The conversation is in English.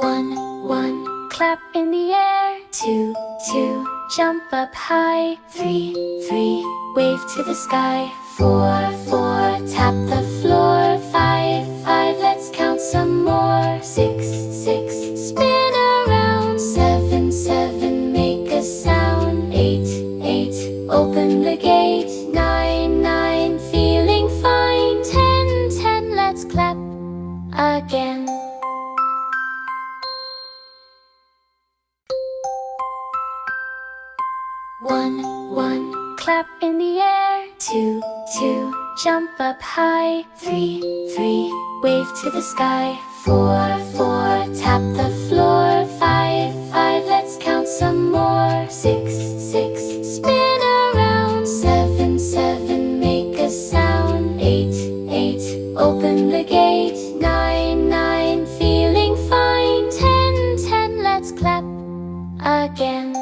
One, one, clap in the air. Two, two, jump up high. Three, three, wave to the sky. Four, four, tap the floor. Five, five, let's count some more. Six, six, spin around. Seven, seven, make a sound. Eight, eight, open the gate. Nine, nine, feeling fine. Ten, ten, let's clap again. One, one, clap in the air. Two, two, jump up high. Three, three, wave to the sky. Four, four, tap the floor. Five, five, let's count some more. Six, six, spin around. Seven, seven, make a sound. Eight, eight, open the gate. Nine, nine, feeling fine. Ten, ten, let's clap again.